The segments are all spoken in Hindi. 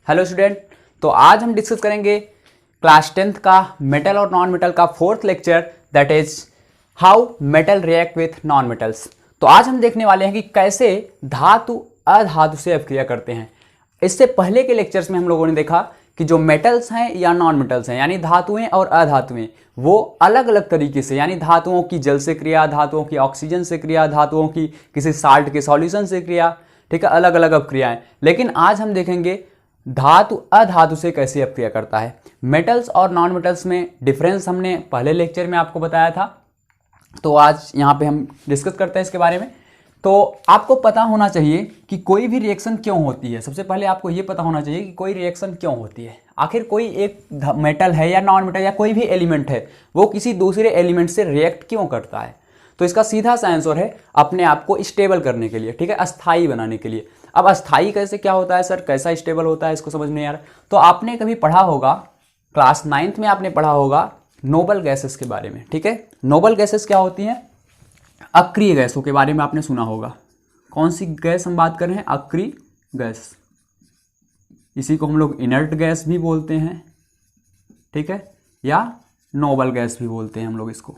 Hello student. तो आज हम डिस्कस करेंगे क्लास 10th का मेटल और नॉन मेटल का fourth lecture, that is how metal react with non metals. तो आज हम देखने वाले हैं कि कैसे धातु अधातु से अपक्रिया करते हैं। इससे पहले के लेक्चर्स में हम लोगों ने देखा कि जो मेटल्स हैं या नॉन मेटल्स हैं, यानी धातुएं और अधातुएं, वो अलग अलग तरीके से, यानी धातुओं की जल से क्रिया, धातुओं की ऑक्सीजन से क्रिया, धातुओं की किसी साल्ट के सॉल्यूशन से क्रिया, ठीक है, अलग अलग अपक्रियाएं। लेकिन आज हम देखेंगे धातु अधातु से कैसे अपक्रिया करता है। मेटल्स और नॉन मेटल्स में डिफरेंस हमने पहले लेक्चर में आपको बताया था, तो आज यहाँ पे हम डिस्कस करते हैं इसके बारे में। तो आपको पता होना चाहिए कि कोई भी रिएक्शन क्यों होती है। सबसे पहले आपको ये पता होना चाहिए कि कोई रिएक्शन क्यों होती है। आखिर कोई एक मेटल है या नॉन मेटल या कोई भी एलिमेंट है, वो किसी दूसरे एलिमेंट से रिएक्ट क्यों करता है। तो इसका सीधा सा आंसर है अपने आप को स्टेबल करने के लिए, ठीक है, अस्थाई बनाने के लिए। अब अस्थाई कैसे क्या होता है सर, कैसा स्टेबल होता है, इसको समझ नहीं आ रहा। तो आपने कभी पढ़ा होगा, क्लास 9th में आपने पढ़ा होगा नोबल गैसेस के बारे में, ठीक है। नोबल गैसेस क्या होती हैं? अक्रिय गैसों के बारे में आपने सुना होगा। कौन सी गैस हम बात कर रहे हैं? अक्रिय गैस। इसी को हम लोग इनर्ट गैस भी बोलते हैं, ठीक है, या नोबल गैस भी बोलते हैं हम लोग इसको।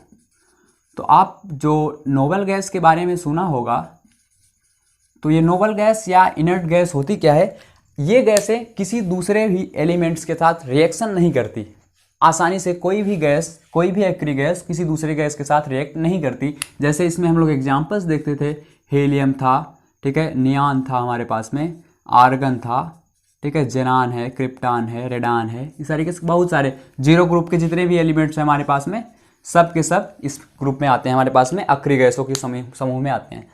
तो आप जो नोबल गैस के बारे में सुना होगा, तो ये नोबल गैस या इनर्ट गैस होती क्या है? ये गैसें किसी दूसरे भी एलिमेंट्स के साथ रिएक्शन नहीं करती। आसानी से कोई भी गैस, कोई भी अक्रिय गैस किसी दूसरे गैस के साथ रिएक्ट नहीं करती। जैसे इसमें हम लोग एग्जांपल्स देखते थे, हीलियम था, ठीक है, नियॉन था हमारे पास में, आर्गन था, ठीक है, जेनान है, क्रिप्टॉन है, रेडान है, इस तरीके से बहुत सारे जीरो ग्रुप के जितने भी एलिमेंट्स हैं हमारे पास में, सब के सब इस ग्रुप में आते हैं, हमारे पास में अक्रिय गैसों के समूह में आते हैं।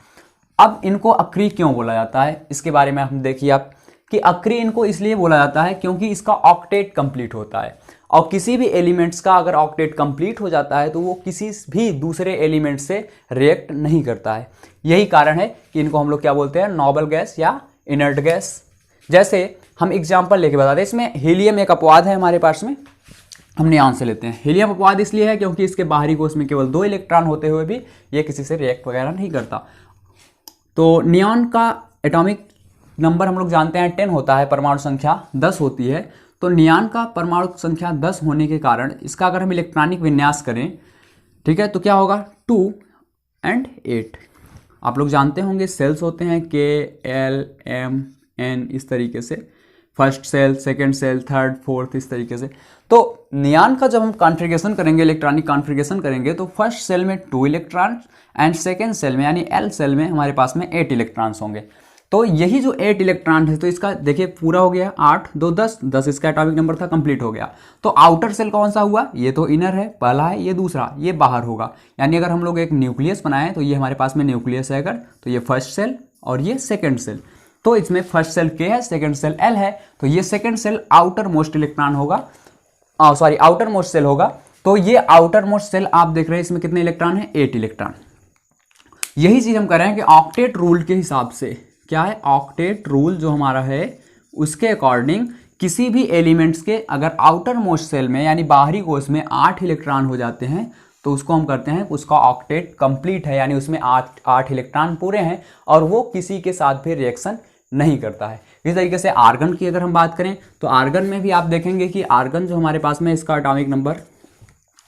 अब इनको अक्रिय क्यों बोला जाता है, इसके बारे में हम देखिए आप कि अक्रिय इनको इसलिए बोला जाता है क्योंकि इसका ऑक्टेट कंप्लीट होता है, और किसी भी एलिमेंट्स का अगर ऑक्टेट कंप्लीट हो जाता है तो वो किसी भी दूसरे एलिमेंट से रिएक्ट नहीं करता है। यही कारण है कि इनको हम लोग क्या बोलते हैं? नोबल गैस या इनर्ट गैस। जैसे हम एग्जाम्पल लेके बताते हैं, इसमें हीलियम एक अपवाद है हमारे पास में, हम नियॉन से लेते हैं। हीलियम अपवाद इसलिए है क्योंकि इसके बाहरी कोश में केवल 2 इलेक्ट्रॉन होते हुए भी ये किसी से रिएक्ट वगैरह नहीं करता। तो नियॉन का एटॉमिक नंबर हम लोग जानते हैं 10 होता है, परमाणु संख्या 10 होती है। तो नियॉन का परमाणु संख्या 10 होने के कारण इसका अगर हम इलेक्ट्रॉनिक विन्यास करें, ठीक है, तो क्या होगा? 2 और 8। आप लोग जानते होंगे सेल्स होते हैं K, L, M, N, इस तरीके से, first shell, second shell, third, fourth, इस तरीके से। तो नियॉन का जब हम कॉन्फ़िगरेशन करेंगे, इलेक्ट्रॉनिक कॉन्फ़िगरेशन करेंगे, तो फर्स्ट सेल में 2 इलेक्ट्रॉन एंड सेकेंड सेल में यानी L सेल में हमारे पास में 8 इलेक्ट्रॉन्स होंगे। तो यही जो 8 इलेक्ट्रॉन है, तो इसका देखिए पूरा हो गया, 8 2 10 इसका एटॉमिक नंबर था, कंप्लीट हो गया। तो आउटर सेल कौन सा हुआ? ये तो इनर है, पहला है, ये दूसरा, ये बाहर होगा। यानी अगर हम लोग एक न्यूक्लियस बनाएं तो ये हमारे पास में न्यूक्लियस है अगर, तो ये फर्स्ट सेल और ये सेकेंड सेल। तो इसमें फर्स्ट सेल K है, सेकेंड सेल L है, तो ये second shell outermost electron होगा, आउटर मोस्ट सेल होगा। तो ये आउटर मोस्ट सेल आप देख रहे हैं, इसमें कितने इलेक्ट्रॉन है? 8 इलेक्ट्रॉन। यही चीज हम कर रहे हैं कि ऑक्टेट रूल के हिसाब से, क्या है? ऑक्टेट रूल जो हमारा है उसके अकॉर्डिंग किसी भी एलिमेंट्स के अगर आउटर मोस्ट सेल में यानी बाहरी कोश में 8 इलेक्ट्रॉन हो जाते हैं, तो उसको हम करते हैं उसका ऑक्टेट कंप्लीट है, यानी उसमें 8 इलेक्ट्रॉन पूरे हैं और वो किसी के साथ भी रिएक्शन नहीं करता है। इस तरीके से आर्गन की अगर हम बात करें, तो आर्गन में भी आप देखेंगे कि आर्गन जो हमारे पास में, इसका एटॉमिक नंबर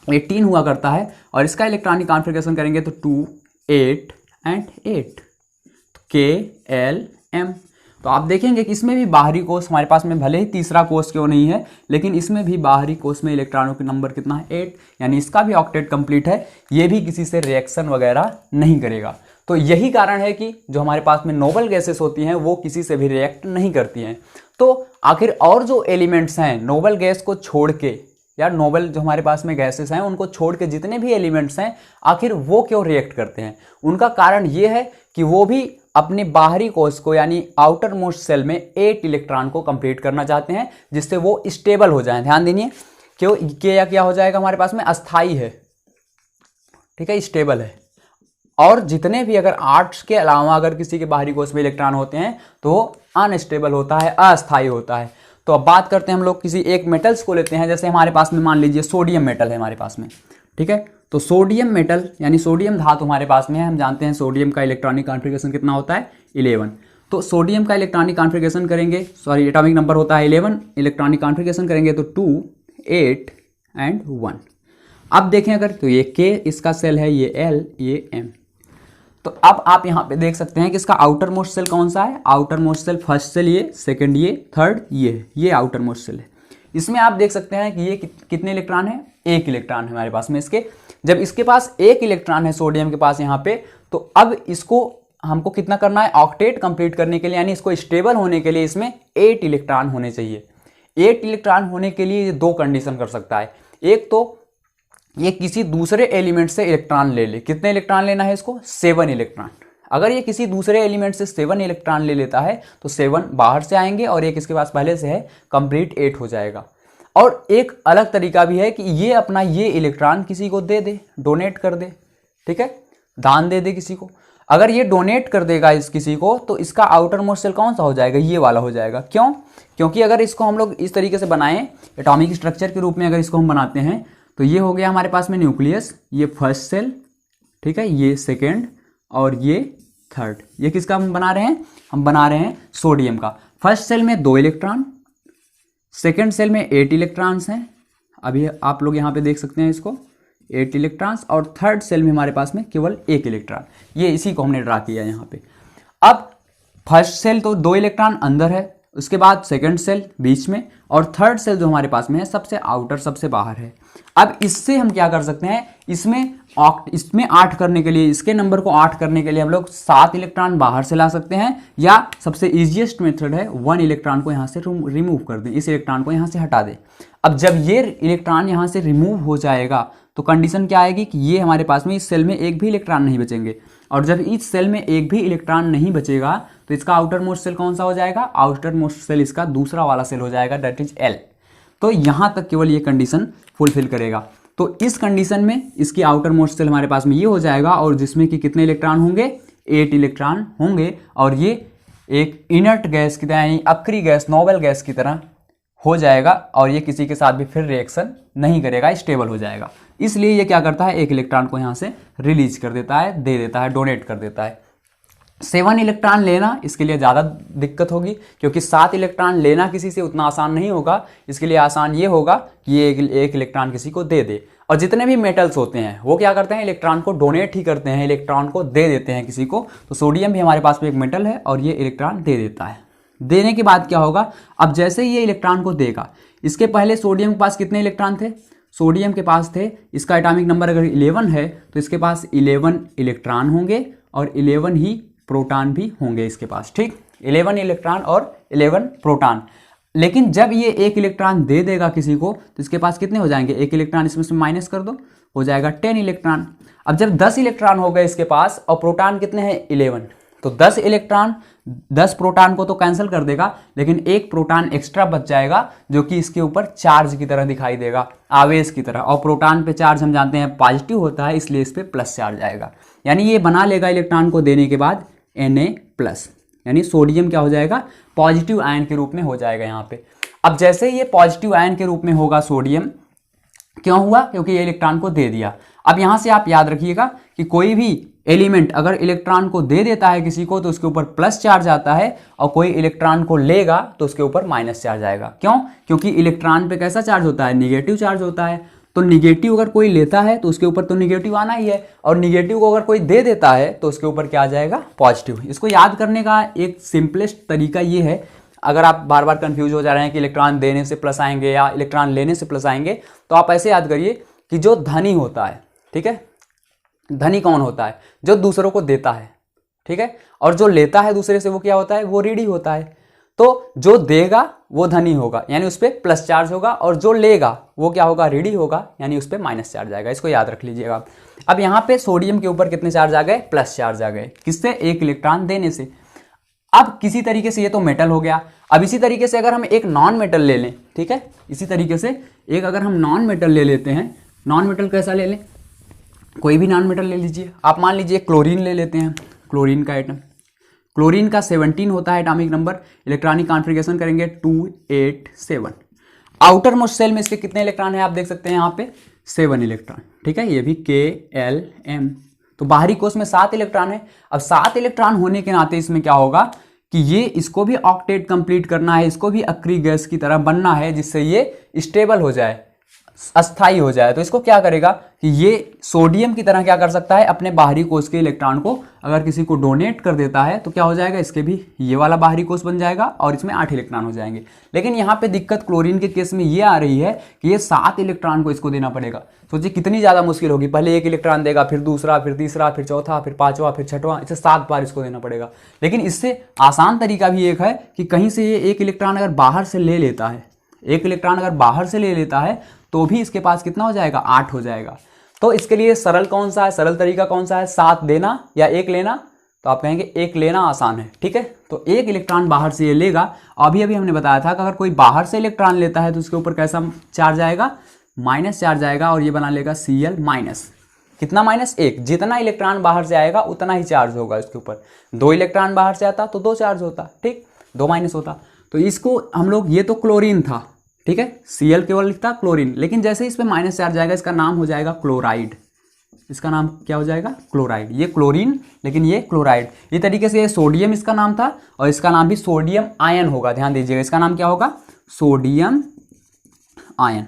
18 हुआ करता है, और इसका इलेक्ट्रॉनिक कॉन्फ़िगरेशन करेंगे तो 2 8 और 8, K, L, M। तो आप देखेंगे कि इसमें भी बाहरी कोश हमारे पास में, भले ही तीसरा कोश क्यों नहीं है, लेकिन इसमें भी बाहरी कोश में इलेक्ट्रॉनों का नंबर कितना है? 8, यानी इसका भी ऑक्टेट कंप्लीट है, ये भी किसी से रिएक्शन वगैरह नहीं करेगा। तो यही कारण है कि जो हमारे पास में नोबल गैसेस होती हैं वो किसी से भी रिएक्ट नहीं करती हैं। तो आखिर और जो एलिमेंट्स हैं नोबल गैस को छोड़ के, या नोबल जो हमारे पास में गैसेस हैं उनको छोड़ के जितने भी एलिमेंट्स हैं, आखिर वो क्यों रिएक्ट करते हैं? उनका कारण ये है कि वो भी अपने बाहरी कोश को यानी आउटर मोस्ट सेल में 8 इलेक्ट्रॉन को कंप्लीट करना चाहते हैं, जिससे वो स्टेबल हो जाएं। ध्यान दीजिए, क्यों क्या हो जाएगा हमारे पास में? अस्थाई है, ठीक है, स्टेबल है। और जितने भी अगर 8 के अलावा अगर किसी के बाहरी कोश में इलेक्ट्रॉन होते हैं तो वो अनस्टेबल होता है, अस्थाई होता है। तो अब बात करते हैं हम लोग किसी एक मेटल्स को लेते हैं। जैसे हमारे पास में मान लीजिए सोडियम मेटल है हमारे पास में, ठीक है। तो सोडियम मेटल यानी सोडियम धातु हमारे पास में है। हम जानते हैं सोडियम का इलेक्ट्रॉनिक कॉन्फ़िगरेशन कितना होता है? 11। तो सोडियम का इलेक्ट्रॉनिक कॉन्फ़िगरेशन करेंगे, सॉरी एटॉमिक नंबर होता है 11, इलेक्ट्रॉनिक कॉन्फ़िगरेशन करेंगे तो 2, 8 एंड 1। अब देखें अगर तो ये K इसका सेल है, ये L, ये M। तो अब आप यहाँ पे देख सकते हैं कि इसका आउटर मोस्ट सेल कौन सा है। Outermost shell first shell ये, सेकंड ये, थर्ड ये आउटर मोस्ट सेल है। इसमें आप देख सकते हैं कि ये कितने इलेक्ट्रॉन है, एक इलेक्ट्रॉन है हमारे पास में इसके। जब इसके पास एक इलेक्ट्रॉन है सोडियम के पास यहाँ पे, तो अब इसको हमको कितना करना है, ऑक्टेट कंप्लीट करने के लिए, यानी इसको स्टेबल होने के लिए इसमें 8 इलेक्ट्रॉन होने चाहिए। 8 इलेक्ट्रॉन होने के लिए ये 2 कंडीशन कर सकता है। एक तो ये किसी दूसरे एलिमेंट से इलेक्ट्रॉन ले ले। कितने इलेक्ट्रॉन लेना है इसको, 7 इलेक्ट्रॉन। अगर ये किसी दूसरे एलिमेंट से 7 इलेक्ट्रॉन ले लेता है तो 7 बाहर से आएंगे और एक इसके पास पहले से है, कंप्लीट 8 हो जाएगा। और एक अलग तरीका भी है कि ये अपना ये इलेक्ट्रॉन किसी को दे दे, डोनेट कर दे, ठीक है, दान दे दे किसी को। अगर ये डोनेट कर देगा इस किसी को, तो इसका आउटर मोस्ट सेल कौन सा हो जाएगा, ये वाला हो जाएगा। क्यों, क्योंकि अगर इसको हम लोग इस तरीके से बनाएं, एटॉमिक स्ट्रक्चर के रूप में अगर इसको हम बनाते हैं, तो ये हो गया हमारे पास में न्यूक्लियस, ये फर्स्ट सेल, ठीक है, ये सेकेंड और ये थर्ड। ये किसका हम बना रहे हैं, हम बना रहे हैं सोडियम का। फर्स्ट सेल में 2 इलेक्ट्रॉन, सेकेंड सेल में 8 इलेक्ट्रॉन्स हैं, अभी आप लोग यहाँ पे देख सकते हैं इसको, 8 इलेक्ट्रॉन्स, और थर्ड सेल में हमारे पास में केवल 1 इलेक्ट्रॉन। ये इसी को हमने ड्रा किया यहाँ पे। अब फर्स्ट सेल तो 2 इलेक्ट्रॉन अंदर है, उसके बाद सेकंड सेल बीच में, और थर्ड सेल जो हमारे पास में है सबसे आउटर, सबसे बाहर है। अब इससे हम क्या कर सकते हैं, इसमें 8 करने के लिए, इसके नंबर को 8 करने के लिए हम लोग 7 इलेक्ट्रॉन बाहर से ला सकते हैं, या सबसे ईजिएस्ट मेथड है 1 इलेक्ट्रॉन को यहाँ से रिमूव कर दें, इस इलेक्ट्रॉन को यहाँ से हटा दें। अब जब ये इलेक्ट्रॉन यहाँ से रिमूव हो जाएगा तो कंडीशन क्या आएगी कि ये हमारे पास में इस सेल में एक भी इलेक्ट्रॉन नहीं बचेंगे, और जब इस सेल में एक भी इलेक्ट्रॉन नहीं बचेगा तो इसका आउटर मोस्ट सेल कौन सा हो जाएगा, आउटर मोस्ट सेल इसका दूसरा वाला सेल हो जाएगा, दैट इज L। तो यहाँ तक केवल ये कंडीशन फुलफिल करेगा। तो इस कंडीशन में इसकी आउटर मोस्ट सेल हमारे पास में ये हो जाएगा, और जिसमें कि कितने इलेक्ट्रॉन होंगे, 8 इलेक्ट्रॉन होंगे, और ये एक इनर्ट गैस की तरह, यानी अक्री गैस, नोबल गैस की तरह हो जाएगा, और ये किसी के साथ भी फिर रिएक्शन नहीं करेगा, स्टेबल हो जाएगा। इसलिए ये क्या करता है, 1 इलेक्ट्रॉन को यहाँ से रिलीज कर देता है, दे देता है, डोनेट कर देता है। 7 इलेक्ट्रॉन लेना इसके लिए ज़्यादा दिक्कत होगी, क्योंकि 7 इलेक्ट्रॉन लेना किसी से उतना आसान नहीं होगा। इसके लिए आसान ये होगा कि ये एक इलेक्ट्रॉन किसी को दे दे। और जितने भी मेटल्स होते हैं वो क्या करते हैं, इलेक्ट्रॉन को डोनेट ही करते हैं, इलेक्ट्रॉन को दे देते हैं किसी को। तो सोडियम भी हमारे पास में एक मेटल है और ये इलेक्ट्रॉन दे देता है। देने के बाद क्या होगा, अब जैसे ही ये इलेक्ट्रॉन को देगा, इसके पहले सोडियम के पास कितने इलेक्ट्रॉन थे, सोडियम के पास थे, इसका एटॉमिक नंबर अगर 11 है तो इसके पास 11 इलेक्ट्रॉन होंगे और 11 ही प्रोटॉन भी होंगे इसके पास, ठीक, 11 इलेक्ट्रॉन और 11 प्रोटॉन। लेकिन जब ये 1 इलेक्ट्रॉन दे देगा किसी को तो इसके पास कितने हो जाएंगे, 1 इलेक्ट्रॉन इसमें से माइनस कर दो, हो जाएगा 10 इलेक्ट्रॉन। अब जब 10 इलेक्ट्रॉन हो गए इसके पास और प्रोटॉन कितने हैं, 11, तो 10 इलेक्ट्रॉन 10 प्रोटॉन को तो कैंसिल कर देगा, लेकिन एक प्रोटॉन एक्स्ट्रा बच जाएगा जो कि इसके ऊपर चार्ज की तरह दिखाई देगा, आवेश की तरह। और प्रोटॉन पे चार्ज हम जानते हैं पॉजिटिव होता है, इसलिए इस पर प्लस चार्ज आएगा। यानी ये बना लेगा इलेक्ट्रॉन को देने के बाद Na+, यानी सोडियम क्या हो जाएगा, पॉजिटिव आयन के रूप में हो जाएगा यहाँ पे। अब जैसे ये पॉजिटिव आयन के रूप में होगा सोडियम, क्यों हुआ, क्योंकि ये इलेक्ट्रॉन को दे दिया। अब यहाँ से आप याद रखिएगा कि कोई भी एलिमेंट अगर इलेक्ट्रॉन को दे देता है किसी को तो उसके ऊपर प्लस चार्ज आता है, और कोई इलेक्ट्रॉन को लेगा तो उसके ऊपर माइनस चार्ज आएगा। क्यों, क्योंकि इलेक्ट्रॉन पे कैसा चार्ज होता है, निगेटिव चार्ज होता है। तो निगेटिव अगर कोई लेता है तो उसके ऊपर तो निगेटिव आना ही है, और निगेटिव को अगर कोई दे देता है तो उसके ऊपर क्या आ जाएगा, पॉजिटिव। इसको याद करने का एक सिंपलेस्ट तरीका ये है, अगर आप बार बार कंफ्यूज हो जा रहे हैं कि इलेक्ट्रॉन देने से प्लस आएंगे या इलेक्ट्रॉन लेने से प्लस आएंगे, तो आप ऐसे याद करिए कि जो धनी होता है, ठीक है, धनी कौन होता है, जो दूसरों को देता है, ठीक है, और जो लेता है दूसरे से वो क्या होता है, वो ऋणी होता है। तो जो देगा वो धनी होगा, यानी उस पर प्लस चार्ज होगा, और जो लेगा वो क्या होगा, ऋणी होगा, यानी उस पर माइनस चार्ज आएगा। इसको याद रख लीजिएगा। अब यहाँ पे सोडियम के ऊपर कितने चार्ज आ गए, प्लस चार्ज आ गए, किससे, 1 इलेक्ट्रॉन देने से। अब किसी तरीके से ये तो मेटल हो गया। अब इसी तरीके से अगर हम एक नॉन मेटल ले लें, ठीक है, इसी तरीके से एक अगर हम नॉन मेटल ले लेते हैं, नॉन मेटल कैसा ले लें, कोई भी नॉन मेटल ले लीजिए। आप मान लीजिए क्लोरीन ले लेते हैं, क्लोरीन का एटम, क्लोरीन का 17 होता है एटॉमिक नंबर, इलेक्ट्रॉनिक कॉन्फ़िगरेशन करेंगे 287। आउटर मोस्ट सेल में इसके कितने इलेक्ट्रॉन है, आप देख सकते हैं यहाँ पे 7 इलेक्ट्रॉन, ठीक है, ये भी KLM। तो बाहरी कोश में 7 इलेक्ट्रॉन है। अब 7 इलेक्ट्रॉन होने के नाते इसमें क्या होगा कि ये इसको भी ऑक्टेट कंप्लीट करना है, इसको भी अक्री गैस की तरह बनना है, जिससे ये स्टेबल हो जाए, अस्थाई हो जाए। तो इसको क्या करेगा कि ये सोडियम की तरह क्या कर सकता है, अपने बाहरी कोश के इलेक्ट्रॉन को अगर किसी को डोनेट कर देता है तो क्या हो जाएगा, इसके भी ये वाला बाहरी कोश बन जाएगा और इसमें 8 इलेक्ट्रॉन हो जाएंगे। लेकिन यहाँ पे दिक्कत क्लोरीन के केस में ये आ रही है कि ये 7 इलेक्ट्रॉन को इसको देना पड़ेगा। सोचिए कितनी ज़्यादा मुश्किल होगी, पहले 1 इलेक्ट्रॉन देगा, फिर दूसरा, फिर तीसरा, फिर चौथा, फिर पाँचवा, फिर छठवां, इसे 7 बार इसको देना पड़ेगा। लेकिन इससे आसान तरीका भी एक है कि कहीं से ये 1 इलेक्ट्रॉन अगर बाहर से ले लेता है, 1 इलेक्ट्रॉन अगर बाहर से ले लेता है तो भी इसके पास कितना हो जाएगा, 8 हो जाएगा। तो इसके लिए सरल कौन सा है, सरल तरीका कौन सा है, 7 देना या 1 लेना? तो आप कहेंगे 1 लेना आसान है, ठीक है। तो 1 इलेक्ट्रॉन बाहर से ये लेगा। अभी अभी हमने बताया था कि अगर कोई बाहर से इलेक्ट्रॉन लेता है तो उसके ऊपर कैसा चार्ज आएगा, माइनस चार्ज आएगा, और ये बना लेगा Cl माइनस। कितना माइनस? 1। जितना इलेक्ट्रॉन बाहर से आएगा उतना ही चार्ज होगा इसके ऊपर। 2 इलेक्ट्रॉन बाहर से आता तो 2 चार्ज होता, ठीक, 2 माइनस होता। तो इसको हम लोग, ये तो क्लोरीन था, ठीक है, Cl केवल लिखता क्लोरीन, लेकिन जैसे ही इस पे माइनस चार्ज आएगा इसका नाम हो जाएगा क्लोराइड। इसका नाम क्या हो जाएगा, क्लोराइड। ये क्लोरीन लेकिन ये क्लोराइड। ये तरीके से ये सोडियम इसका नाम था और इसका नाम भी सोडियम आयन होगा, ध्यान दीजिएगा, इसका नाम क्या होगा, सोडियम आयन।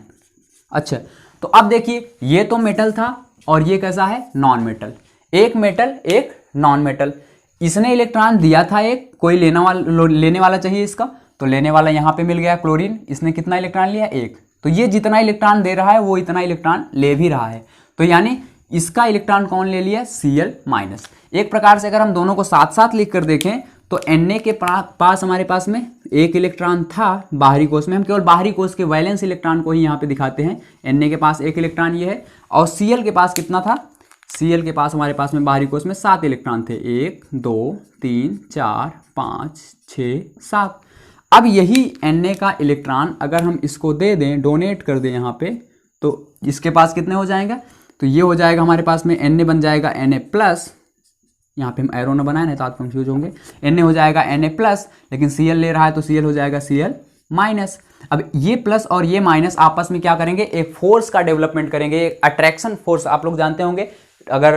अच्छा, तो अब देखिए ये तो मेटल था और ये कैसा है, नॉन मेटल। एक मेटल एक नॉन मेटल। इसने इलेक्ट्रॉन दिया था एक, कोई लेने वाला चाहिए इसका, तो लेने वाला यहाँ पे मिल गया क्लोरीन। इसने कितना इलेक्ट्रॉन लिया, 1। तो ये जितना इलेक्ट्रॉन दे रहा है वो इतना इलेक्ट्रॉन ले भी रहा है। तो यानी इसका इलेक्ट्रॉन कौन ले लिया, Cl माइनस। एक प्रकार से अगर हम दोनों को साथ साथ लिख कर देखें तो Na के पास हमारे पास में 1 इलेक्ट्रॉन था बाहरी कोश में। हम केवल बाहरी कोश के वैलेंस इलेक्ट्रॉन को ही यहाँ पे दिखाते हैं। Na के पास 1 इलेक्ट्रॉन ये है, और Cl के पास कितना था, Cl के पास हमारे पास में बाहरी कोश में 7 इलेक्ट्रॉन थे, 1 2 3 4 5 6 7। अब यही Na का इलेक्ट्रॉन अगर हम इसको दे दें, डोनेट कर दें यहाँ पे, तो इसके पास कितने हो जाएंगे, तो ये हो जाएगा हमारे पास में Na बन जाएगा Na प्लस, यहाँ पे हम एरो न बनाए नहीं तो आप कंफ्यूज होंगे, Na हो जाएगा Na प्लस, लेकिन Cl ले रहा है तो Cl हो जाएगा Cl माइनस। अब ये प्लस और ये माइनस आपस में क्या करेंगे, एक फोर्स का डेवलपमेंट करेंगे, एक अट्रैक्शन फोर्स। आप लोग जानते होंगे अगर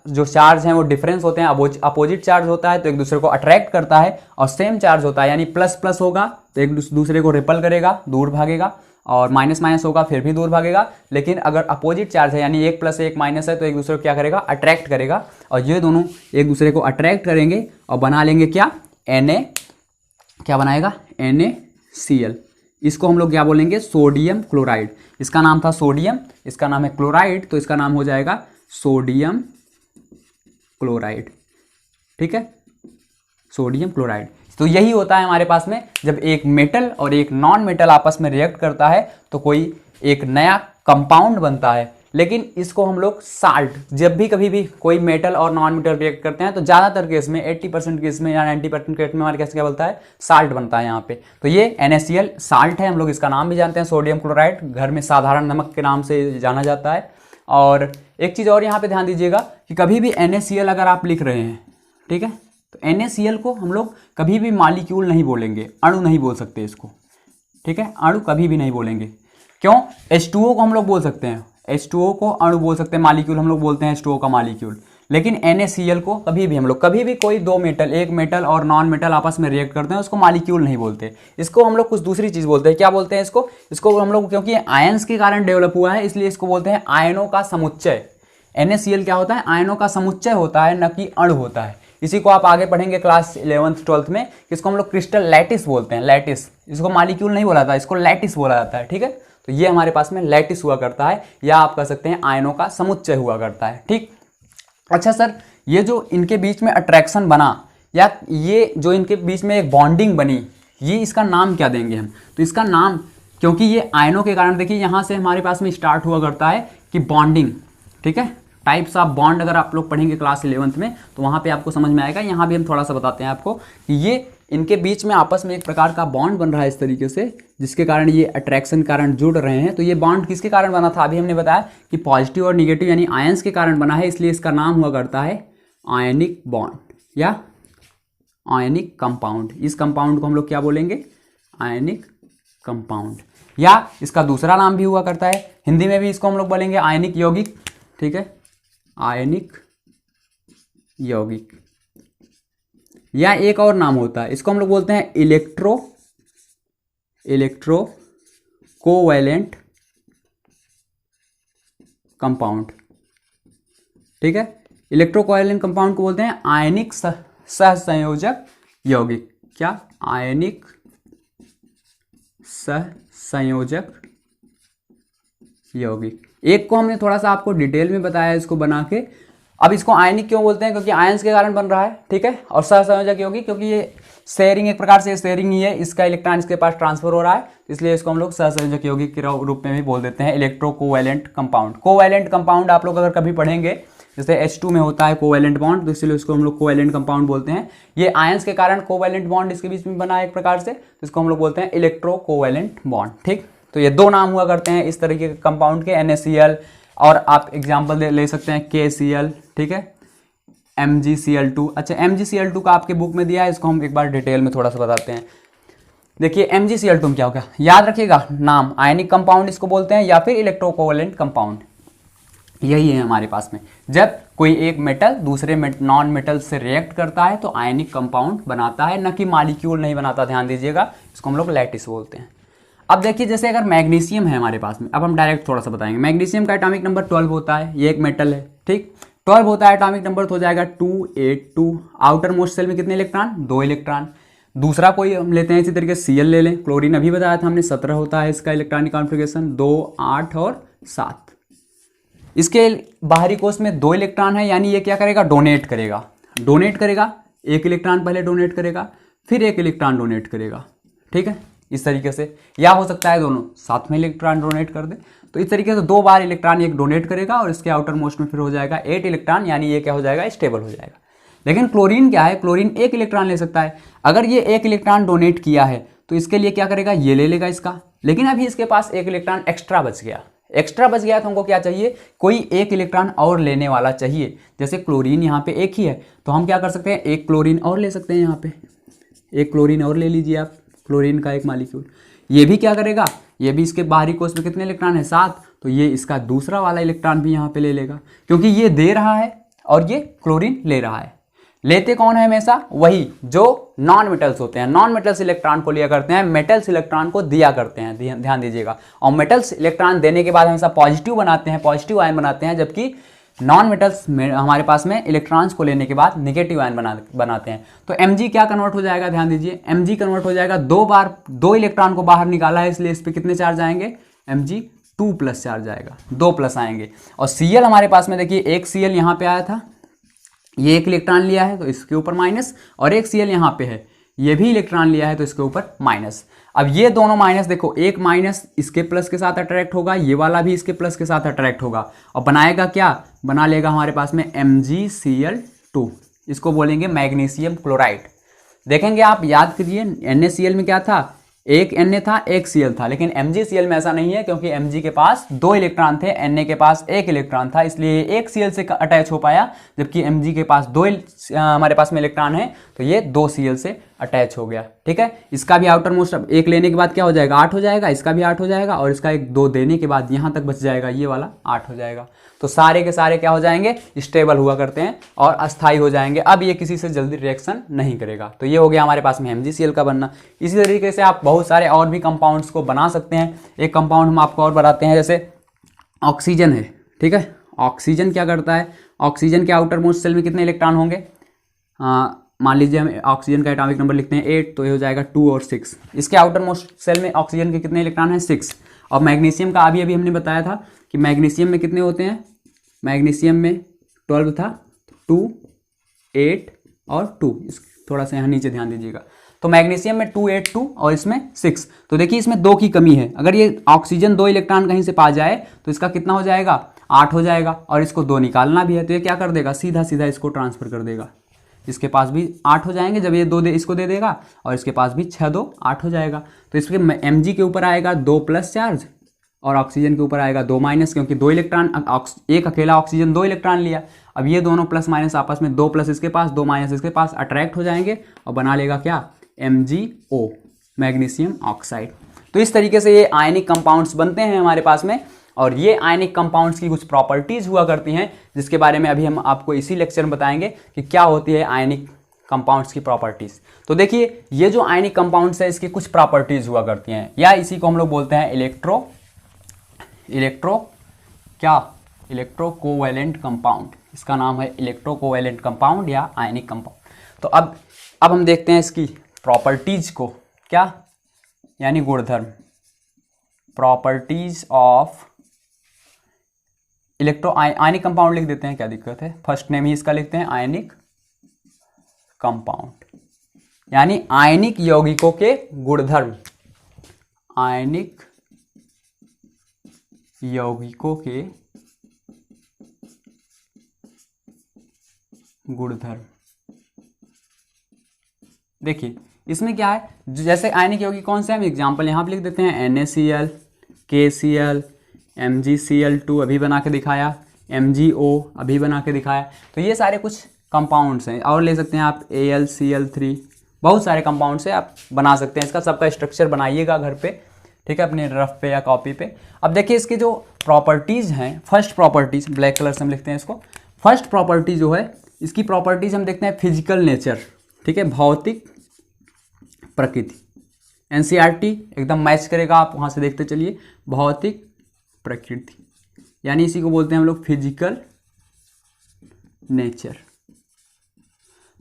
जो चार्ज हैं वो डिफरेंस होते हैं, अपोजिट चार्ज होता है तो एक दूसरे को अट्रैक्ट करता है, और सेम चार्ज होता है यानी प्लस प्लस होगा तो एक दूसरे को रिपल करेगा, दूर भागेगा, और माइनस माइनस होगा फिर भी दूर भागेगा। लेकिन अगर अपोजिट चार्ज है यानी 1 प्लस 1 माइनस है तो एक दूसरे को क्या करेगा, अट्रैक्ट करेगा, और ये दोनों एक दूसरे को अट्रैक्ट करेंगे और बना लेंगे क्या, Na, क्या बनाएगा, NaCl। इसको हम लोग क्या बोलेंगे, सोडियम क्लोराइड। इसका नाम था सोडियम, इसका नाम है क्लोराइड, तो इसका नाम हो जाएगा सोडियम क्लोराइड, ठीक है, सोडियम क्लोराइड। तो यही होता है हमारे पास में, जब एक मेटल और एक नॉन मेटल आपस में रिएक्ट करता है तो कोई एक नया कंपाउंड बनता है। लेकिन इसको हम लोग साल्ट, जब भी कभी भी कोई मेटल और नॉन मेटल रिएक्ट करते हैं तो ज़्यादातर केस में 80% केस में या 90% केस में हमारे कैसे क्या बोलता है, साल्ट बनता है यहाँ पे। तो ये NaCl साल्ट है, हम लोग इसका नाम भी जानते हैं सोडियम क्लोराइड, घर में साधारण नमक के नाम से जाना जाता है। और एक चीज़ और यहाँ पे ध्यान दीजिएगा कि कभी भी NaCl अगर आप लिख रहे हैं, ठीक है, तो NaCl को हम लोग कभी भी मॉलिक्यूल नहीं बोलेंगे, अणु नहीं बोल सकते इसको, ठीक है, अणु कभी भी नहीं बोलेंगे। क्यों, H2O को हम लोग बोल सकते हैं, H2O को अणु बोल सकते हैं, मॉलिक्यूल हम लोग बोलते हैं H2O का मॉलिक्यूल। लेकिन NaCl को कभी भी हम लोग, कभी भी कोई दो मेटल, एक मेटल और नॉन मेटल आपस में रिएक्ट करते हैं उसको मॉलिक्यूल नहीं बोलते, इसको हम लोग कुछ दूसरी चीज़ बोलते हैं। क्या बोलते हैं इसको हम लोग, क्योंकि आयंस के कारण डेवलप हुआ है इसलिए इसको बोलते हैं आयनों का समुच्चय। NaCl क्या होता है, आयनों का समुच्चय होता है, न कि अणु होता है। इसी को आप आगे पढ़ेंगे क्लास 11th 12th में, इसको हम लोग क्रिस्टल लैटिस बोलते हैं, लैटिस। इसको मॉलिक्यूल नहीं बोला जाता, इसको लैटिस बोला जाता है, ठीक है। तो ये हमारे पास में लैटिस हुआ करता है, या आप कह सकते हैं आयनों का समुच्चय हुआ करता है, ठीक। अच्छा सर, ये जो इनके बीच में अट्रैक्शन बना, या ये जो इनके बीच में एक बॉन्डिंग बनी, ये इसका नाम क्या देंगे हम, तो इसका नाम, क्योंकि ये आयनों के कारण, देखिए यहाँ से हमारे पास में स्टार्ट हुआ करता है कि बॉन्डिंग, ठीक है, टाइप्स ऑफ बॉन्ड अगर आप लोग पढ़ेंगे क्लास 11th में तो वहाँ पे आपको समझ में आएगा। यहाँ भी हम थोड़ा सा बताते हैं आपको कि ये इनके बीच में आपस में एक प्रकार का बॉन्ड बन रहा है इस तरीके से, जिसके कारण ये अट्रैक्शन कारण जुड़ रहे हैं। तो ये बॉन्ड किसके कारण बना था, अभी हमने बताया कि पॉजिटिव और निगेटिव यानी आयंस के कारण बना है, इसलिए इसका नाम हुआ करता है आयनिक बॉन्ड या आयनिक कंपाउंड। इस कंपाउंड को हम लोग क्या बोलेंगे, आयनिक कंपाउंड, या इसका दूसरा नाम भी हुआ करता है, हिंदी में भी इसको हम लोग बोलेंगे आयनिक यौगिक, ठीक है, आयनिक यौगिक। या एक और नाम होता है, इसको हम लोग बोलते हैं इलेक्ट्रो कोवैलेंट कंपाउंड। ठीक है, इलेक्ट्रो कोवैलेंट कंपाउंड को बोलते हैं आयनिक सहसंयोजक यौगिक। क्या? आयनिक सहसंयोजक यौगिक। एक को हमने थोड़ा सा आपको डिटेल में बताया इसको बना के। अब इसको आयनिक क्यों बोलते हैं? क्योंकि आयंस के कारण बन रहा है। ठीक है, और सहसंयोजक यौगिक क्योंकि ये शेयरिंग, एक प्रकार से शेयरिंग ही है, इसका इलेक्ट्रॉन इसके पास ट्रांसफर हो रहा है, इसलिए इसको हम लोग सहसंयोजक यौगिक के रूप में भी बोल देते हैं, electro covalent compound. Covalent compound आप लोग अगर कभी पढ़ेंगे, जैसे H2 में होता है कोवैलेंट बॉन्ड, तो इसलिए उसको हम लोग कोवैलेंट कंपाउंड बोलते हैं। ये आयंस के कारण कोवैलेंट बॉन्ड इसके बीच में बना है एक प्रकार से, तो इसको हम लोग बोलते हैं इलेक्ट्रो कोवैलेंट बॉन्ड। ठीक, तो ये दो नाम हुआ करते हैं इस तरीके के कंपाउंड के, NaCl, और आप एग्जाम्पल ले सकते हैं KCl। ठीक है, MgCl2। अच्छा, MgCl2 का आपके बुक में दिया है, इसको हम एक बार डिटेल में थोड़ा सा बताते हैं। देखिए MgCl2 में क्या होगा, याद रखिएगा नाम, आयनिक कंपाउंड इसको बोलते हैं या फिर इलेक्ट्रो कोवैलेंट कंपाउंड, यही है हमारे पास में। जब कोई एक मेटल दूसरे नॉन मेटल से रिएक्ट करता है तो आयनिक कंपाउंड बनाता है, न कि मॉलिक्यूल नहीं बनाता, ध्यान दीजिएगा। इसको हम लोग लैटिस बोलते हैं। अब देखिए, जैसे अगर मैग्नीशियम है हमारे पास में, अब हम डायरेक्ट थोड़ा सा बताएंगे। मैग्नीशियम का एटॉमिक नंबर 12 होता है, ये एक मेटल है। ठीक, 12 होता है एटॉमिक नंबर, तो हो जाएगा 282। आउटर मोस्ट सेल में कितने इलेक्ट्रॉन? 2 इलेक्ट्रॉन। दूसरा कोई हम लेते हैं इसी तरीके से Cl ले लें, क्लोरीन अभी बताया था हमने, 17 होता है इसका इलेक्ट्रॉनिक कॉन्फ़िगरेशन, 2, 8 और 7। इसके बाहरी कोश में 2 इलेक्ट्रॉन है, यानी ये क्या करेगा? डोनेट करेगा। डोनेट करेगा, एक इलेक्ट्रॉन पहले डोनेट करेगा, फिर एक इलेक्ट्रॉन डोनेट करेगा। ठीक है, इस तरीके से, या हो सकता है दोनों साथ में इलेक्ट्रॉन डोनेट कर दे। तो इस तरीके से 2 बार इलेक्ट्रॉन एक डोनेट करेगा और इसके आउटर मोस्ट में फिर हो जाएगा 8 इलेक्ट्रॉन, यानी ये क्या हो जाएगा? स्टेबल हो जाएगा। लेकिन क्लोरीन क्या है? क्लोरीन 1 इलेक्ट्रॉन ले सकता है। अगर ये 1 इलेक्ट्रॉन डोनेट किया है तो इसके लिए क्या करेगा? ये ले लेगा इसका, लेकिन अभी इसके पास 1 इलेक्ट्रॉन एक्स्ट्रा बच गया। एक्स्ट्रा बच गया तो हमको क्या चाहिए? कोई 1 इलेक्ट्रॉन और लेने वाला चाहिए। जैसे क्लोरीन यहाँ पे 1 ही है, तो हम क्या कर सकते हैं? 1 क्लोरीन और ले सकते हैं। यहाँ पे 1 क्लोरीन और ले लीजिए आप, क्लोरीन का एक मॉलिक्यूल। ये भी क्या करेगा? ये भी इसके बाहरी कोश में कितने इलेक्ट्रॉन है? 7, तो ये इसका दूसरा वाला इलेक्ट्रॉन भी यहाँ पे ले लेगा, क्योंकि ये दे रहा है और ये क्लोरीन ले रहा है। लेते कौन है हमेशा? वही जो नॉन मेटल्स होते हैं। नॉन मेटल्स इलेक्ट्रॉन को लिया करते हैं, मेटल्स इलेक्ट्रॉन को दिया करते हैं, ध्यान दीजिएगा। और मेटल्स इलेक्ट्रॉन देने के बाद हमेशा पॉजिटिव बनाते हैं, पॉजिटिव आयन बनाते हैं, जबकि नॉन मेटल्स में हमारे पास में इलेक्ट्रॉन्स को लेने के बाद नेगेटिव आयन बनाते हैं। तो Mg क्या कन्वर्ट हो जाएगा? ध्यान दीजिए, Mg कन्वर्ट हो जाएगा, 2 बार 2 इलेक्ट्रॉन को बाहर निकाला है, इसलिए इस पर कितने चार्ज आएंगे? Mg 2+ चार्ज आएगा, 2+ आएंगे। और Cl हमारे पास में देखिए, एक Cl यहाँ पे आया था, ये 1 इलेक्ट्रॉन लिया है तो इसके ऊपर माइनस, और एक Cl यहाँ पे है, ये भी इलेक्ट्रॉन लिया है तो इसके ऊपर माइनस। अब ये दोनों माइनस देखो, एक माइनस इसके प्लस के साथ अट्रैक्ट होगा, ये वाला भी इसके प्लस के साथ अट्रैक्ट होगा, और बनाएगा क्या? बना लेगा हमारे पास में MgCl2। इसको बोलेंगे मैग्नीशियम क्लोराइड। देखेंगे आप, याद करिए, NaCl में क्या था? एक Na था, एक Cl था, लेकिन MgCl में ऐसा नहीं है, क्योंकि Mg के पास 2 इलेक्ट्रॉन थे, Na के पास 1 इलेक्ट्रॉन था, इसलिए एक Cl से अटैच हो पाया, जबकि Mg के पास 2 हमारे पास में इलेक्ट्रॉन है, तो ये 2 Cl से अटैच हो गया। ठीक है, इसका भी आउटर मोस्ट एक लेने के बाद क्या हो जाएगा? 8 हो जाएगा, इसका भी 8 हो जाएगा, और इसका एक 2 देने के बाद यहाँ तक बच जाएगा, ये वाला 8 हो जाएगा। तो सारे के सारे क्या हो जाएंगे? स्टेबल हुआ करते हैं और अस्थायी हो जाएंगे। अब ये किसी से जल्दी रिएक्शन नहीं करेगा। तो ये हो गया हमारे पास में MgCl का बनना। इसी तरीके से आप बहुत सारे और भी कंपाउंड्स को बना सकते हैं। एक कंपाउंड हम आपको और बताते हैं, जैसे ऑक्सीजन है। ठीक है, ऑक्सीजन क्या करता है? ऑक्सीजन के आउटर मोस्ट सेल में कितने इलेक्ट्रॉन होंगे? मान लीजिए हम ऑक्सीजन का एटॉमिक नंबर लिखते हैं 8, तो ये हो जाएगा 2 और 6। इसके आउटर मोस्ट सेल में ऑक्सीजन के कितने इलेक्ट्रॉन हैं? 6। और मैग्नीशियम का अभी हमने बताया था कि मैग्नीशियम में कितने होते हैं? मैग्नीशियम में 12 था, 2, 8 और 2। इस थोड़ा सा यहाँ नीचे ध्यान दीजिएगा। तो मैग्नीशियम में 2, 8, 2 और इसमें 6। तो देखिए इसमें 2 की कमी है। अगर ये ऑक्सीजन 2 इलेक्ट्रॉन कहीं से पा जाए तो इसका कितना हो जाएगा? 8 हो जाएगा। और इसको 2 निकालना भी है, तो ये क्या कर देगा? सीधा सीधा इसको ट्रांसफर कर देगा। इसके पास भी 8 हो जाएंगे, जब ये 2 इसको दे देगा, और इसके पास भी 6, 2, 8 हो जाएगा। तो इसके Mg के ऊपर आएगा 2+ चार्ज और ऑक्सीजन के ऊपर आएगा 2-, क्योंकि 2 इलेक्ट्रॉन, एक अकेला ऑक्सीजन 2 इलेक्ट्रॉन लिया। अब ये दोनों प्लस माइनस आपस में 2+ इसके पास, 2- इसके पास अट्रैक्ट हो जाएंगे और बना लेगा क्या? MgO, magnesium oxide. तो इस तरीके से ये आयनिक कंपाउंड्स बनते हैं हमारे पास में। और ये आयनिक कंपाउंड्स की कुछ प्रॉपर्टीज हुआ करती हैं, जिसके बारे में अभी हम आपको इसी लेक्चर में बताएंगे कि क्या होती है आयनिक कंपाउंड्स की प्रॉपर्टीज। तो देखिए ये जो आयनिक कंपाउंड्स है इसकी कुछ प्रॉपर्टीज हुआ करती हैं, या इसी को हम लोग बोलते हैं इलेक्ट्रोकोवैलेंट कंपाउंड। इसका नाम है इलेक्ट्रोकोवैलेंट कंपाउंड या आयनिक कंपाउंड। तो अब हम देखते हैं इसकी प्रॉपर्टीज को, क्या यानी गुणधर्म, प्रॉपर्टीज ऑफ आयनिक कंपाउंड लिख देते हैं, क्या दिक्कत है, फर्स्ट नेम ही इसका लिखते हैं आयनिक कंपाउंड, यानी आयनिक यौगिकों के गुणधर्म, आयनिक यौगिकों के गुणधर्म। देखिए इसमें क्या है, जैसे आयनिक यौगिक कौन से हैं, हम एग्जांपल यहां पे लिख देते हैं, NaCl, KCl, MgCl2 अभी बना के दिखाया, MgO अभी बना के दिखाया। तो ये सारे कुछ कंपाउंड्स हैं, और ले सकते हैं आप AlCl3, बहुत सारे कंपाउंड्स हैं, आप बना सकते हैं। इसका सबका स्ट्रक्चर बनाइएगा घर पे, ठीक है, अपने रफ पे या कॉपी पे। अब देखिए इसकी जो प्रॉपर्टीज़ हैं, फर्स्ट प्रॉपर्टीज ब्लैक कलर से हम लिखते हैं इसको, फर्स्ट प्रॉपर्टी जो है इसकी प्रॉपर्टीज हम देखते हैं फिजिकल नेचर, ठीक है, भौतिक प्रकृति। NCERT एकदम मैच करेगा, आप वहाँ से देखते चलिए, भौतिक प्रकृति, यानी इसी को बोलते हैं हम लोग फिजिकल नेचर।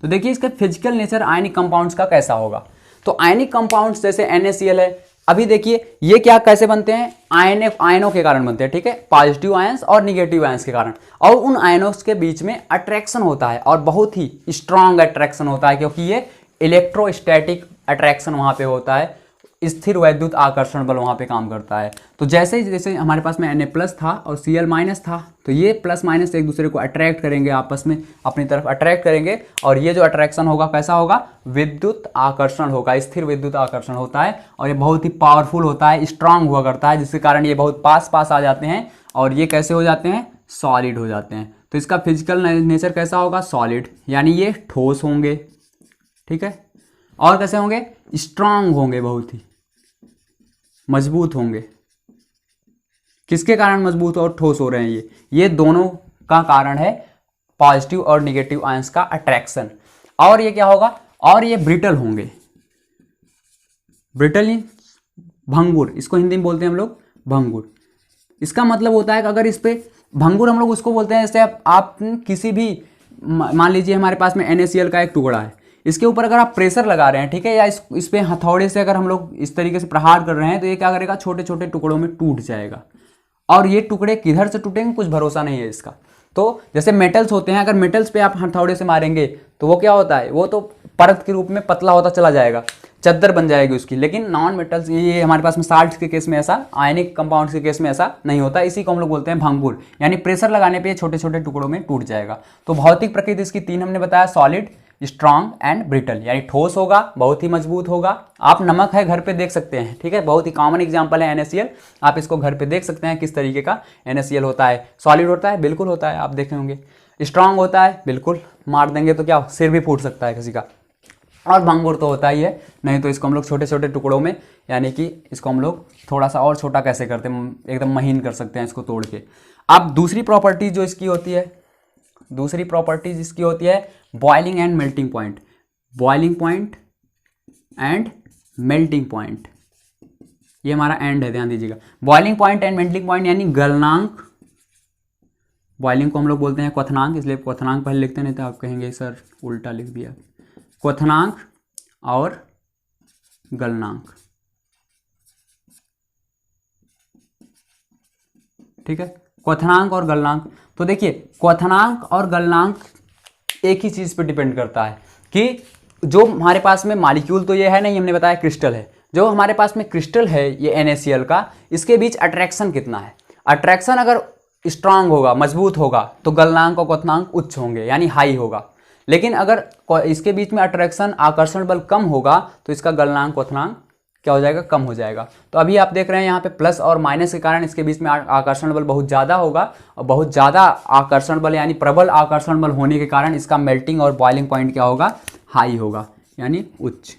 तो देखिए इसका फिजिकल नेचर आयनिक कंपाउंड्स का कैसा होगा। तो आयनिक कंपाउंड्स जैसे NaCl है, अभी देखिए ये क्या कैसे बनते हैं, आयनों के कारण बनते हैं, ठीक है, पॉजिटिव आयंस और निगेटिव आयंस के कारण, और उन आयनों के बीच में अट्रैक्शन होता है, और बहुत ही स्ट्रांग अट्रैक्शन होता है, क्योंकि ये इलेक्ट्रोस्टैटिक अट्रैक्शन वहाँ पे होता है, स्थिर वैद्युत आकर्षण बल वहाँ पे काम करता है। तो जैसे हमारे पास में Na+ था और Cl- था, तो ये प्लस माइनस एक दूसरे को अट्रैक्ट करेंगे, आपस में अपनी तरफ अट्रैक्ट करेंगे, और ये जो अट्रैक्शन होगा कैसा होगा, विद्युत आकर्षण होगा, स्थिर विद्युत आकर्षण होता है, और ये बहुत ही पावरफुल होता है, स्ट्रांग हुआ करता है, जिसके कारण ये बहुत पास आ जाते हैं, और ये कैसे हो जाते हैं, सॉलिड हो जाते हैं। तो इसका फिजिकल नेचर कैसा होगा, सॉलिड, यानी ये ठोस होंगे, ठीक है, और कैसे होंगे, स्ट्रांग होंगे, बहुत ही मजबूत होंगे। किसके कारण मजबूत और ठोस हो रहे हैं, ये दोनों का कारण है पॉजिटिव और निगेटिव आयंस का अट्रैक्शन। और ये क्या होगा, और ये ब्रिटल होंगे, ब्रिटल भंगुर, इसको हिंदी में बोलते हैं हम लोग भंगुर। इसका मतलब होता है कि अगर इस पे भंगुर हम लोग उसको बोलते हैं, जैसे आप किसी भी, मान लीजिए हमारे पास में NaCl का एक टुकड़ा है, इसके ऊपर अगर आप प्रेशर लगा रहे हैं, ठीक है, या इस पे हथौड़े से अगर हम लोग इस तरीके से प्रहार कर रहे हैं, तो ये क्या करेगा, छोटे छोटे टुकड़ों में टूट जाएगा, और ये टुकड़े किधर से टूटेंगे कुछ भरोसा नहीं है इसका। तो जैसे मेटल्स होते हैं, अगर मेटल्स पे आप हथौड़े से मारेंगे तो वो क्या होता है, वो तो परत के रूप में पतला होता चला जाएगा, चद्दर बन जाएगी उसकी। लेकिन नॉन मेटल्स, ये हमारे पास में साल्ट्स के केस में ऐसा, आयनिक कंपाउंड्स के केस में ऐसा नहीं होता, इसी को हम लोग बोलते हैं भंगुर, यानी प्रेशर लगाने पे छोटे छोटे टुकड़ों में टूट जाएगा। तो भौतिक प्रकृति इसकी 3 हमने बताया, सॉलिड, स्ट्रांग एंड ब्रिटल, यानी ठोस होगा, बहुत ही मजबूत होगा। आप नमक है घर पे देख सकते हैं, ठीक है, बहुत ही कॉमन एग्जांपल है NaCl, आप इसको घर पे देख सकते हैं किस तरीके का NaCl होता है। सॉलिड होता है, बिल्कुल होता है, आप देखे होंगे। स्ट्रांग होता है, बिल्कुल, मार देंगे तो क्या सिर भी फूट सकता है किसी का। और भंगुर तो होता ही है, नहीं तो इसको हम लोग छोटे छोटे टुकड़ों में, यानी कि इसको हम लोग थोड़ा सा और छोटा कैसे करते हैं, एकदम महीन कर सकते हैं इसको तोड़ के। अब दूसरी प्रॉपर्टी जो इसकी होती है, दूसरी प्रॉपर्टी जिसकी होती है boiling and melting point, boiling point and melting point, ये हमारा एंड है, ध्यान दीजिएगा। Boiling point and melting point यानी गलनांक, बॉइलिंग को हम लोग बोलते हैं क्वथनांक, इसलिए क्वथनांक पहले लिखते, नहीं तो आप कहेंगे सर उल्टा लिख दिया। क्वथनांक और गलनांक, ठीक है, क्वथनांक और गलनांक। तो देखिए क्वथनांक और गलनांक एक ही चीज पे डिपेंड करता है कि जो हमारे पास में मॉलिक्यूल तो ये है नहीं, हमने बताया क्रिस्टल है, जो हमारे पास में क्रिस्टल है ये NaCl का, इसके बीच अट्रैक्शन कितना है। अट्रैक्शन अगर स्ट्रांग होगा, मजबूत होगा, तो गलनांक और क्वथनांक उच्च होंगे, यानी हाई होगा। लेकिन अगर इसके बीच में अट्रैक्शन, आकर्षण बल कम होगा, तो इसका गलनांक क्वथनांक क्या हो जाएगा, कम हो जाएगा। तो अभी आप देख रहे हैं यहाँ पे प्लस और माइनस के कारण इसके बीच में आकर्षण बल बहुत ज़्यादा होगा, और बहुत ज़्यादा आकर्षण बल यानी प्रबल आकर्षण बल होने के कारण इसका मेल्टिंग और बॉइलिंग पॉइंट क्या होगा, हाई होगा, यानी उच्च।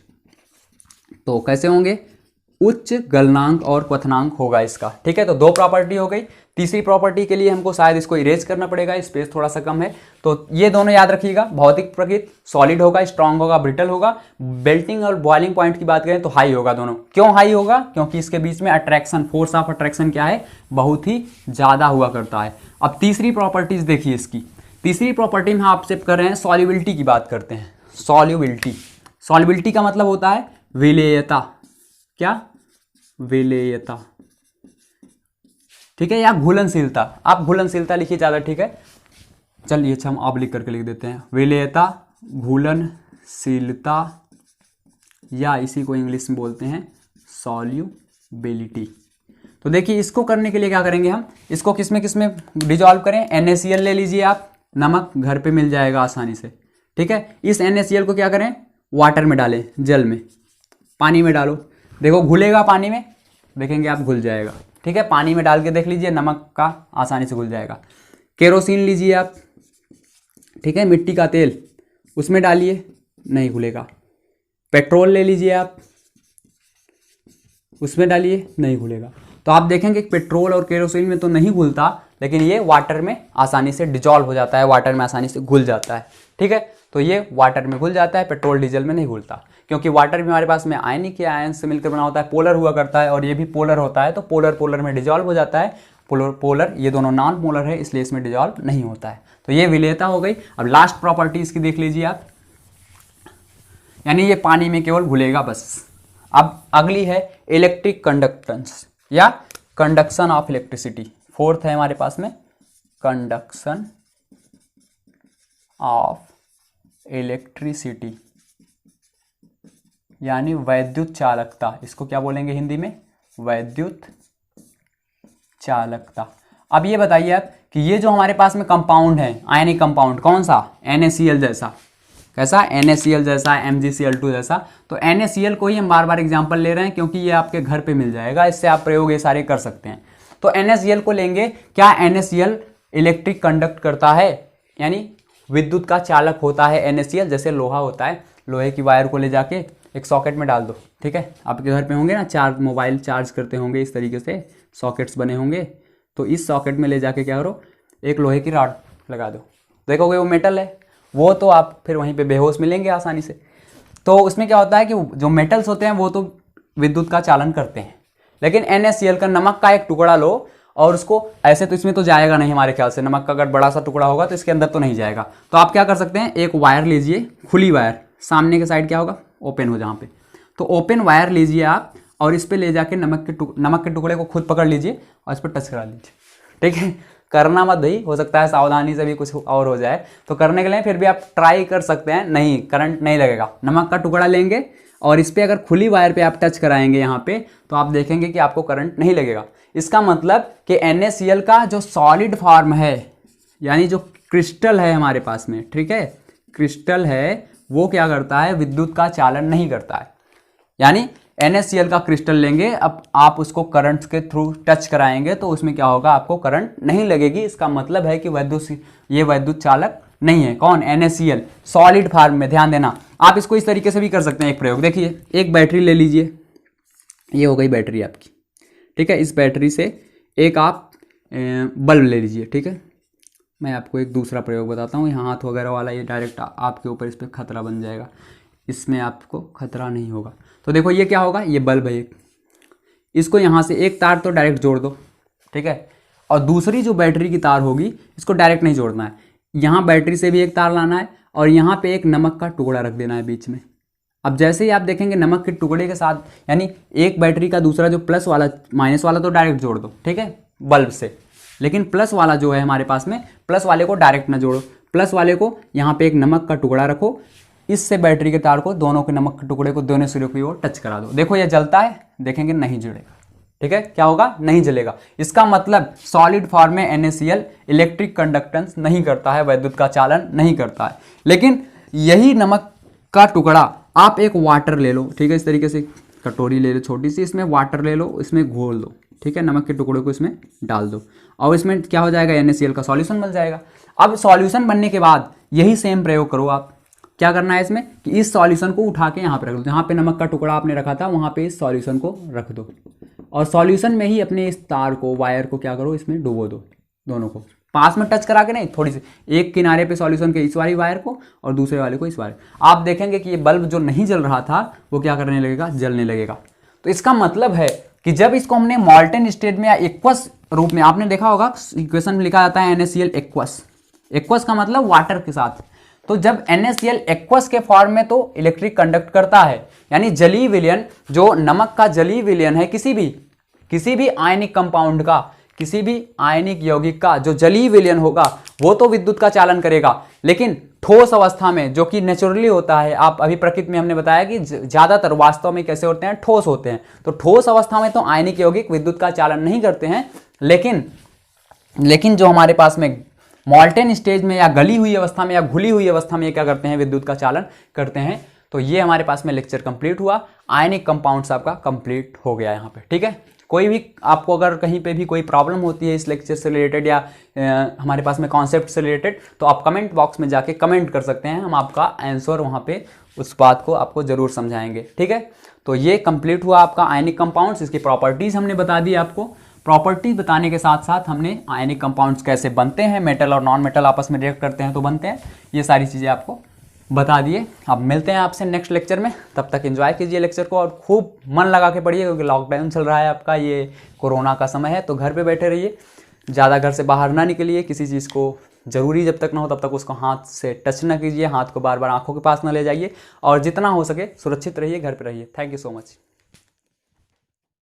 तो कैसे होंगे, उच्च गलनांक और क्वथनांक होगा इसका। ठीक है, तो दो प्रॉपर्टी हो गई। तीसरी प्रॉपर्टी के लिए हमको शायद इसको इरेज करना पड़ेगा, स्पेस थोड़ा सा कम है। तो ये दोनों याद रखिएगा, भौतिक प्रकृति, सॉलिड होगा, स्ट्रांग होगा, ब्रिटल होगा। बेल्टिंग और बॉइलिंग पॉइंट की बात करें तो हाई होगा दोनों। क्यों हाई होगा? क्योंकि इसके बीच में अट्रैक्शन, फोर्स ऑफ अट्रैक्शन क्या है, बहुत ही ज्यादा हुआ करता है। अब तीसरी प्रॉपर्टीज देखिए इसकी। तीसरी प्रॉपर्टी में आपसे कर रहे हैं सॉल्युबिलिटी की बात करते हैं। सॉल्युबिलिटी, सॉल्युबिलिटी का मतलब होता है विलेयता। क्या? विलेयता। ठीक है, या घुलनशीलता। आप घुलनशीलता लिखिए ज़्यादा ठीक है। चलिए अच्छा, हम आप लिख करके लिख देते हैं विलेयता, घुलनशीलता, या इसी को इंग्लिश में बोलते हैं सॉल्युबिलिटी। तो देखिए इसको करने के लिए क्या करेंगे हम, इसको किसमें किसमें डिजॉल्व करें। NaCl ले लीजिए आप, नमक घर पे मिल जाएगा आसानी से। ठीक है, इस NaCl को क्या करें, वाटर में डालें, जल में, पानी में डालो, देखो घुलेगा पानी में, देखेंगे आप घुल जाएगा। ठीक है, पानी में डाल के देख लीजिए, नमक का आसानी से घुल जाएगा। केरोसिन लीजिए आप, ठीक है, मिट्टी का तेल, उसमें डालिए, नहीं घुलेगा। पेट्रोल ले लीजिए आप, उसमें डालिए, नहीं घुलेगा। तो आप देखेंगे कि पेट्रोल और केरोसिन में तो नहीं घुलता, लेकिन ये वाटर में आसानी से डिजॉल्व हो जाता है, वाटर में आसानी से घुल जाता है। ठीक है, तो ये वाटर में घुल जाता है, पेट्रोल डीजल में नहीं घुलता, क्योंकि वाटर भी हमारे पास में आयनिक या आयन से मिलकर बना होता है, पोलर हुआ करता है, और ये भी पोलर होता है, तो पोलर पोलर में डिजॉल्व हो जाता है। पोलर पोलर ये दोनों नॉन पोलर है, इसलिए इसमें डिजॉल्व नहीं होता है। तो ये विलेयता हो गई। अब लास्ट प्रॉपर्टी इसकी देख लीजिए आप, यानी ये पानी में केवल घुलेगा बस। अब अगली है इलेक्ट्रिक कंडक्टेंस या कंडक्शन ऑफ इलेक्ट्रिसिटी। फोर्थ है हमारे पास में कंडक्शन ऑफ इलेक्ट्रिसिटी, यानी वैद्युत चालकता। इसको क्या बोलेंगे हिंदी में, वैद्युत चालकता। अब ये बताइए आप कि ये जो हमारे पास में कंपाउंड है, आयनिक कंपाउंड, कौन सा, NaCl जैसा, कैसा, NaCl जैसा, MgCl2 जैसा। तो NaCl को ही हम बार बार एग्जांपल ले रहे हैं, क्योंकि ये आपके घर पे मिल जाएगा, इससे आप प्रयोग ये सारे कर सकते हैं। तो NaCl को लेंगे। क्या NaCl इलेक्ट्रिक कंडक्ट करता है, यानी विद्युत का चालक होता है NaCl। जैसे लोहा होता है, लोहे की वायर को ले जाके एक सॉकेट में डाल दो। ठीक है, आपके घर पे होंगे ना, चार्ज, मोबाइल चार्ज करते होंगे, इस तरीके से सॉकेट्स बने होंगे। तो इस सॉकेट में ले जाके क्या करो, एक लोहे की रॉड लगा दो, देखोगे वो मेटल है, वो तो आप फिर वहीं पे बेहोश मिलेंगे आसानी से। तो उसमें क्या होता है कि जो मेटल्स होते हैं वो तो विद्युत का चालन करते हैं, लेकिन NaCl का नमक का एक टुकड़ा लो और उसको ऐसे, तो इसमें तो जाएगा नहीं हमारे ख्याल से, नमक का अगर बड़ा सा टुकड़ा होगा तो इसके अंदर तो नहीं जाएगा। तो आप क्या कर सकते हैं, एक वायर लीजिए, खुली वायर, सामने के साइड क्या होगा, ओपन हो जहाँ पे, तो ओपन वायर लीजिए आप, और इस पे ले जाके नमक के टुकड़े को खुद पकड़ लीजिए और इस पर टच करा लीजिए। ठीक है, करना मत भाई, हो सकता है सावधानी से भी कुछ और हो जाए, तो करने के लिए फिर भी आप ट्राई कर सकते हैं। नहीं, करंट नहीं लगेगा। नमक का टुकड़ा लेंगे और इस पे अगर खुली वायर पे आप टच कराएंगे यहाँ पे, तो आप देखेंगे कि आपको करंट नहीं लगेगा। इसका मतलब कि NaCl का जो सॉलिड फॉर्म है, यानी जो क्रिस्टल है हमारे पास में, ठीक है, क्रिस्टल है, वो क्या करता है, विद्युत का चालन नहीं करता है। यानी NaCl का क्रिस्टल लेंगे, अब आप उसको करंट के थ्रू टच कराएंगे तो उसमें क्या होगा, आपको करंट नहीं लगेगी। इसका मतलब है कि ये वैद्युत चालक नहीं है। कौन, NaCl, सॉलिड फॉर्म में। ध्यान देना, आप इसको इस तरीके से भी कर सकते हैं। एक प्रयोग देखिए, एक बैटरी ले लीजिए, ये हो गई बैटरी आपकी। ठीक है, इस बैटरी से एक आप बल्ब ले लीजिए। ठीक है, मैं आपको एक दूसरा प्रयोग बताता हूँ। यहाँ हाथ वगैरह वाला ये डायरेक्ट आपके ऊपर इस पर खतरा बन जाएगा, इसमें आपको खतरा नहीं होगा। तो देखो ये क्या होगा, ये बल्ब है एक, इसको यहाँ से एक तार तो डायरेक्ट जोड़ दो। ठीक है, और दूसरी जो बैटरी की तार होगी इसको डायरेक्ट नहीं जोड़ना है, यहाँ बैटरी से भी एक तार लाना है और यहाँ पे एक नमक का टुकड़ा रख देना है बीच में। अब जैसे ही आप देखेंगे नमक के टुकड़े के साथ, यानी एक बैटरी का दूसरा जो प्लस वाला माइनस वाला तो डायरेक्ट जोड़ दो, ठीक है, बल्ब से, लेकिन प्लस वाला जो है हमारे पास में, प्लस वाले को डायरेक्ट ना जोड़ो, प्लस वाले को यहाँ पे एक नमक का टुकड़ा रखो, इससे बैटरी के तार को, दोनों के नमक के टुकड़े को दोनों सिरों की ओर टच करा दो। देखो ये जलता है, देखेंगे नहीं जुड़ेगा। ठीक है, क्या होगा, नहीं जलेगा। इसका मतलब सॉलिड फॉर्म में NaCl इलेक्ट्रिक कंडक्टेंस नहीं करता है, वैद्युत का चालन नहीं करता है। लेकिन यही नमक का टुकड़ा आप एक वाटर ले लो, ठीक है, इस तरीके से कटोरी ले लो छोटी सी, इसमें वाटर ले लो, इसमें घोल दो, ठीक है, नमक के टुकड़े को इसमें डाल दो और इसमें क्या हो जाएगा, NaCl का सॉल्यूशन बन जाएगा। अब सॉल्यूशन बनने के बाद यही सेम प्रयोग करो आप, क्या करना है इसमें कि इस सॉल्यूशन को उठा के यहाँ पे रख दो, जहाँ पे नमक का टुकड़ा आपने रखा था वहाँ पे इस सॉल्यूशन को रख दो और सॉल्यूशन में ही अपने इस तार को, वायर को क्या करो, इसमें डुबो दो, दोनों को पास में टच करा के नहीं, थोड़ी सी एक किनारे पे सॉल्यूशन के इस वाली वायर को और दूसरे वाले को इस वाले। आप देखेंगे कि ये बल्ब जो नहीं जल रहा था वो क्या करने लगेगा, जलने लगेगा। तो इसका मतलब है कि जब इसको हमने मॉल्टेन स्टेट में या एक्वस रूप में, आपने देखा होगा इक्वेशन में लिखा जाता है NaCl एक्वस, एक्वस का मतलब वाटर के साथ। तो जब NaCl एक्वस के फॉर्म में तो इलेक्ट्रिक कंडक्ट करता है, यानी जलीय विलयन, जो नमक का जलीय विलयन है किसी भी आयनिक कंपाउंड का, किसी भी आयनिक यौगिक का जो जलीय विलयन होगा वो तो विद्युत का चालन करेगा, लेकिन ठोस अवस्था में जो कि नेचुरली होता है, आप अभी प्रकृति में हमने बताया कि ज्यादातर वास्तव में कैसे होते हैं, ठोस होते हैं। तो ठोस अवस्था में तो आयनिक यौगिक विद्युत का चालन नहीं करते हैं, लेकिन जो हमारे पास में मॉल्टेन स्टेज में या गली हुई अवस्था में या घुली हुई अवस्था में क्या करते हैं, विद्युत का चालन करते हैं। तो ये हमारे पास में लेक्चर कंप्लीट हुआ, आयनिक कंपाउंड्स आपका कंप्लीट हो गया यहाँ पे, ठीक है। कोई भी आपको अगर कहीं पे भी कोई प्रॉब्लम होती है इस लेक्चर से रिलेटेड या हमारे पास में कॉन्सेप्ट से रिलेटेड, तो आप कमेंट बॉक्स में जाके कमेंट कर सकते हैं, हम आपका आंसर वहाँ पे उस बात को आपको जरूर समझाएंगे, ठीक है। तो ये कंप्लीट हुआ आपका आयनिक कंपाउंड्स, इसकी प्रॉपर्टीज़ हमने बता दी आपको। प्रॉपर्टीज बताने के साथ साथ हमने आयनिक कंपाउंड्स कैसे बनते हैं, मेटल और नॉन मेटल आपस में रिएक्ट करते हैं तो बनते हैं, ये सारी चीज़ें आपको बता दिए। अब मिलते हैं आपसे नेक्स्ट लेक्चर में, तब तक एंजॉय कीजिए लेक्चर को और खूब मन लगा के पढ़िए, क्योंकि लॉकडाउन चल रहा है आपका, ये कोरोना का समय है, तो घर पे बैठे रहिए, ज़्यादा घर से बाहर ना निकलिए, किसी चीज़ को ज़रूरी जब तक ना हो तब तक उसको हाथ से टच ना कीजिए, हाथ को बार बार आंखों के पास ना ले जाइए और जितना हो सके सुरक्षित रहिए, घर पर रहिए। Thank you so much.